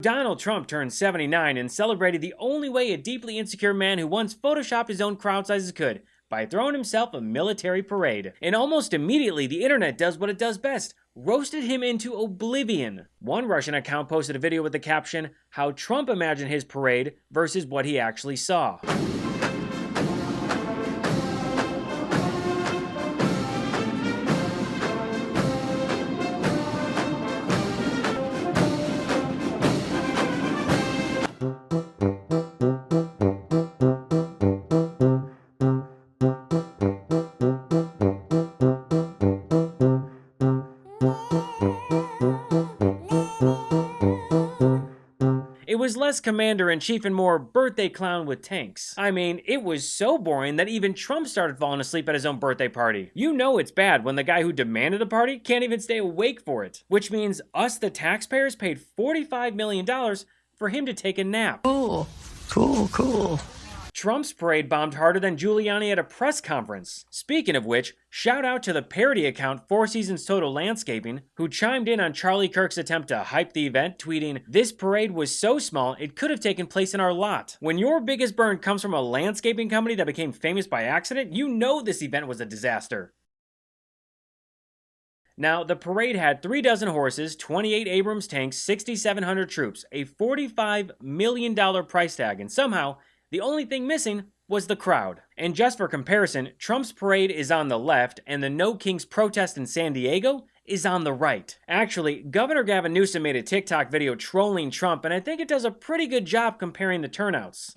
Donald Trump turned 79 and celebrated the only way a deeply insecure man who once photoshopped his own crowd sizes could, by throwing himself a military parade. And almost immediately, the internet does what it does best, roasted him into oblivion. One Russian account posted a video with the caption, "How Trump imagined his parade versus what he actually saw." It was less commander-in-chief and more birthday clown with tanks. I mean, it was so boring that even Trump started falling asleep at his own birthday party. You know it's bad when the guy who demanded the party can't even stay awake for it. Which means us, the taxpayers, paid $45 million for him to take a nap. Cool. Trump's parade bombed harder than Giuliani at a press conference. Speaking of which, shout out to the parody account 4 Seasons Total Landscaping, who chimed in on Charlie Kirk's attempt to hype the event, tweeting, "This parade was so small it could have taken place in our lot." When your biggest burn comes from a landscaping company that became famous by accident, you know this event was a disaster. Now, the parade had 36 horses, 28 Abrams tanks, 6,700 troops, a $45 million price tag, and somehow, the only thing missing was the crowd. And just for comparison, Trump's parade is on the left, and the No Kings protest in San Diego is on the right. Actually, Governor Gavin Newsom made a TikTok video trolling Trump, and I think it does a pretty good job comparing the turnouts.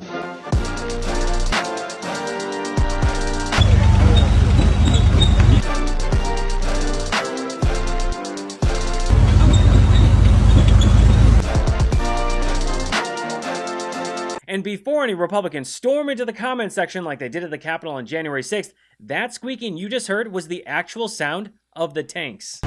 And before any Republicans storm into the comment section like they did at the Capitol on January 6th, that squeaking you just heard was the actual sound of the tanks.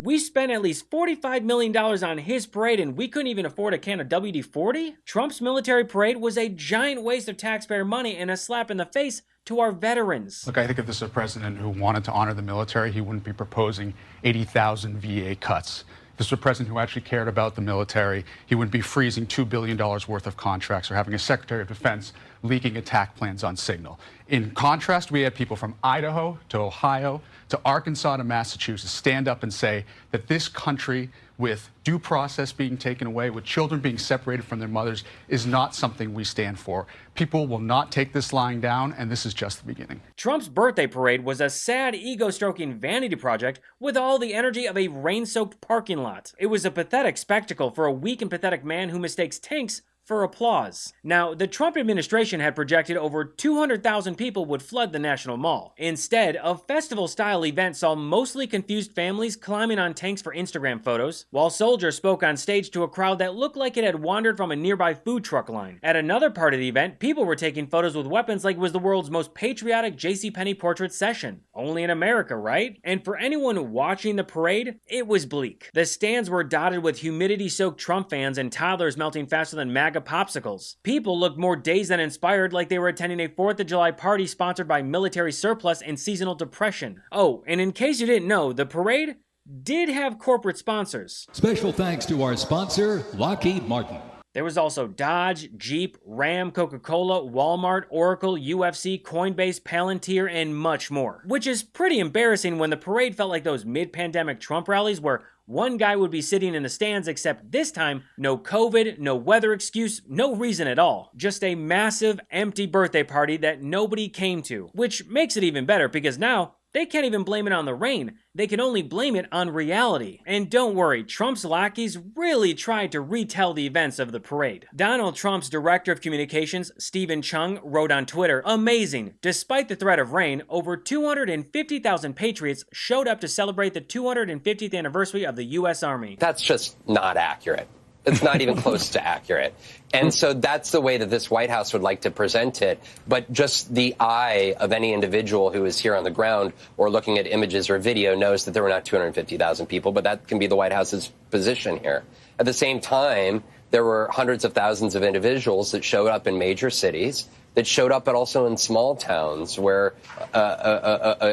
We spent at least $45 million on his parade and we couldn't even afford a can of WD-40? Trump's military parade was a giant waste of taxpayer money and a slap in the face to our veterans. Look, I think if this is a president who wanted to honor the military, he wouldn't be proposing 80,000 VA cuts. If this was a president who actually cared about the military, he wouldn't be freezing $2 billion worth of contracts or having a Secretary of Defense leaking attack plans on Signal. In contrast, we had people from Idaho to Ohio to Arkansas to Massachusetts stand up and say that this country, with due process being taken away, with children being separated from their mothers, is not something we stand for. People will not take this lying down, and this is just the beginning. Trump's birthday parade was a sad, ego-stroking vanity project with all the energy of a rain-soaked parking lot. It was a pathetic spectacle for a weak and pathetic man who mistakes tanks for applause. Now, the Trump administration had projected over 200,000 people would flood the National Mall. Instead, a festival-style event saw mostly confused families climbing on tanks for Instagram photos, while soldiers spoke on stage to a crowd that looked like it had wandered from a nearby food truck line. At another part of the event, people were taking photos with weapons like it was the world's most patriotic JCPenney portrait session. Only in America, right? And for anyone watching the parade, it was bleak. The stands were dotted with humidity-soaked Trump fans and toddlers melting faster than MAGA popsicles. People looked more dazed than inspired, like they were attending a 4th of July party sponsored by military surplus and seasonal depression. Oh, and in case you didn't know, the parade did have corporate sponsors. Special thanks to our sponsor, Lockheed Martin. There was also Dodge, Jeep, Ram, Coca-Cola, Walmart, Oracle, UFC, Coinbase, Palantir, and much more. Which is pretty embarrassing when the parade felt like those mid-pandemic Trump rallies where one guy would be sitting in the stands, except this time, no COVID, no weather excuse, no reason at all. Just a massive, empty birthday party that nobody came to. Which makes it even better because now, they can't even blame it on the rain. They can only blame it on reality. And don't worry, Trump's lackeys really tried to retell the events of the parade. Donald Trump's director of communications, Stephen Chung, wrote on Twitter, "Amazing. Despite the threat of rain, over 250,000 patriots showed up to celebrate the 250th anniversary of the U.S. Army." That's just not accurate. It's not even close to accurate. And so that's the way that this White House would like to present it. But just the eye of any individual who is here on the ground or looking at images or video knows that there were not 250,000 people, but that can be the White House's position here. At the same time, there were hundreds of thousands of individuals that showed up in major cities that showed up, but also in small towns where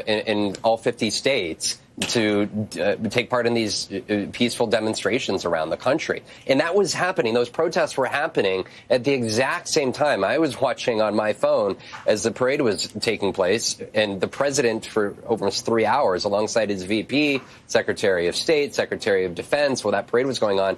in all 50 states to take part in these peaceful demonstrations around the country. And that was happening. Those protests were happening at the exact same time. I was watching on my phone as the parade was taking place, and the president for almost 3 hours alongside his VP, Secretary of State, Secretary of Defense, while that parade was going on,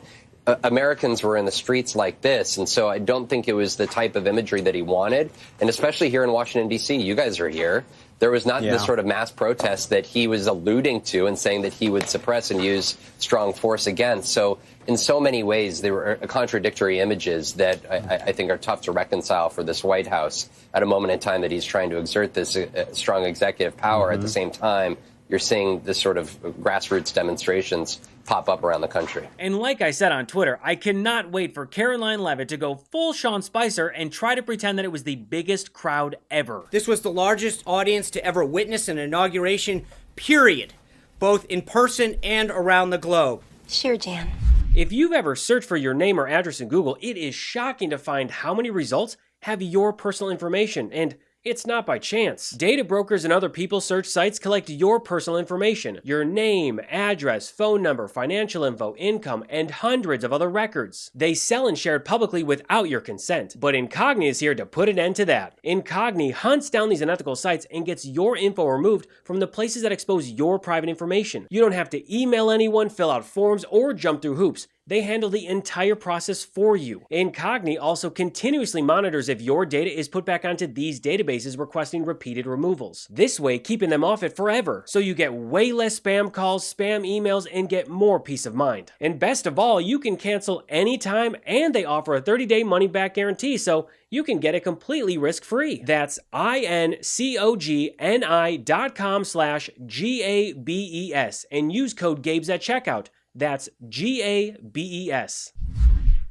Americans were in the streets like this. And so I don't think it was the type of imagery that he wanted. And especially here in Washington, D.C., you guys are here. There was not this sort of mass protest that he was alluding to and saying that he would suppress and use strong force against. So in so many ways, there were contradictory images that I think are tough to reconcile for this White House at a moment in time that he's trying to exert this strong executive power. At the same time, you're seeing this sort of grassroots demonstrations pop up around the country. And like I said on Twitter, I cannot wait for Caroline Leavitt to go full Sean Spicer and try to pretend that it was the biggest crowd ever. This was the largest audience to ever witness an inauguration, period, both in person and around the globe. Sure, Jan. If you've ever searched for your name or address in Google, it is shocking to find how many results have your personal information, and it's not by chance. Data brokers and other people search sites collect your personal information, your name, address, phone number, financial info, income, and hundreds of other records. They sell and share it publicly without your consent. But Incogni is here to put an end to that. Incogni hunts down these unethical sites and gets your info removed from the places that expose your private information. You don't have to email anyone, fill out forms, or jump through hoops. They handle the entire process for you. Incogni also continuously monitors if your data is put back onto these databases requesting repeated removals. This way, keeping them off it forever. So you get way less spam calls, spam emails, and get more peace of mind. And best of all, you can cancel anytime, and they offer a 30-day money-back guarantee, so you can get it completely risk-free. That's incogni.com/GABES and use code GABES at checkout. That's GABES.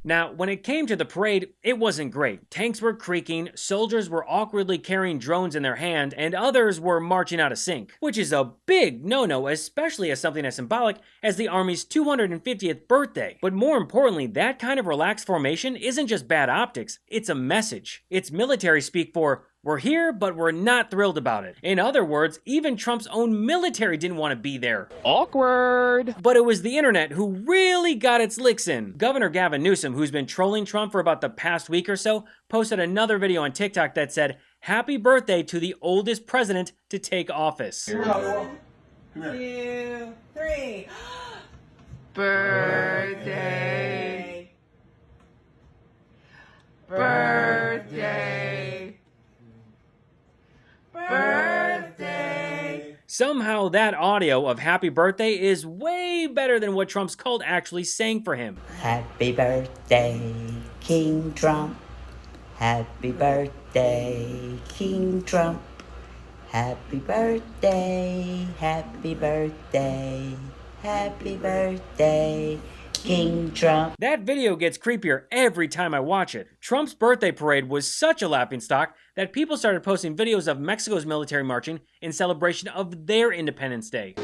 Now, when it came to the parade, it wasn't great. Tanks were creaking, soldiers were awkwardly carrying drones in their hand, and others were marching out of sync, which is a big no-no, especially as something as symbolic as the Army's 250th birthday. But more importantly, that kind of relaxed formation isn't just bad optics, it's a message. It's military speak for, we're here, but we're not thrilled about it. In other words, even Trump's own military didn't want to be there. Awkward. But it was the internet who really got its licks in. Governor Gavin Newsom, who's been trolling Trump for about the past week or so, posted another video on TikTok that said, "Happy birthday to the oldest president to take office." 1, 2, 3. Birthday. Birthday. Birthday. Somehow that audio of happy birthday is way better than what Trump's cult actually sang for him. Happy birthday, King Trump. Happy birthday, King Trump. Happy birthday, happy birthday, happy birthday, King Trump. That video gets creepier every time I watch it. Trump's birthday parade was such a laughingstock that people started posting videos of Mexico's military marching in celebration of their Independence Day.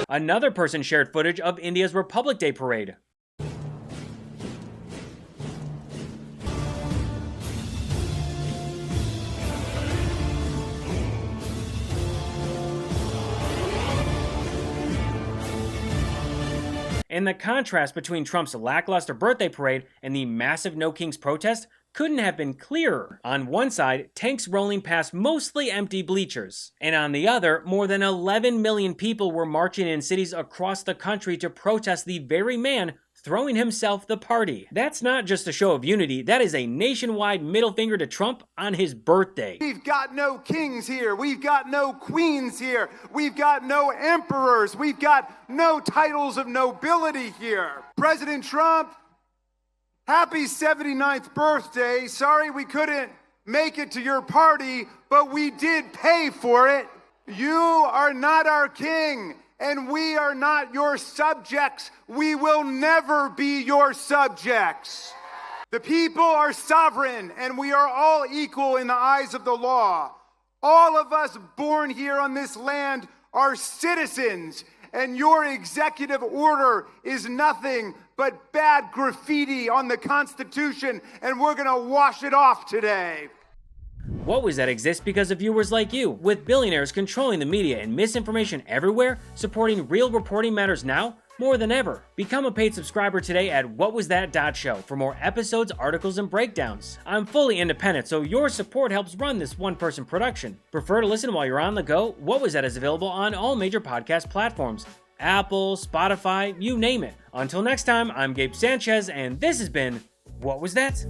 Another person shared footage of India's Republic Day parade. And the contrast between Trump's lackluster birthday parade and the massive No Kings protest couldn't have been clearer. On one side, tanks rolling past mostly empty bleachers. And on the other, more than 11 million people were marching in cities across the country to protest the very man throwing himself the party. That's not just a show of unity, that is a nationwide middle finger to Trump on his birthday. We've got no kings here. We've got no queens here. We've got no emperors. We've got no titles of nobility here. President Trump, happy 79th birthday. Sorry we couldn't make it to your party, but we did pay for it. You are not our king. And we are not your subjects. We will never be your subjects. The people are sovereign, and we are all equal in the eyes of the law. All of us born here on this land are citizens, and your executive order is nothing but bad graffiti on the Constitution, and we're gonna wash it off today. What Was That exists because of viewers like you, with billionaires controlling the media and misinformation everywhere. Supporting real reporting matters now more than ever. Become a paid subscriber today at whatwasthat.show for more episodes, articles, and breakdowns. I'm fully independent, so your support helps run this one-person production. Prefer to listen while you're on the go? What Was That is available on all major podcast platforms. Apple, Spotify, you name it. Until next time, I'm Gabe Sanchez, and this has been What Was That?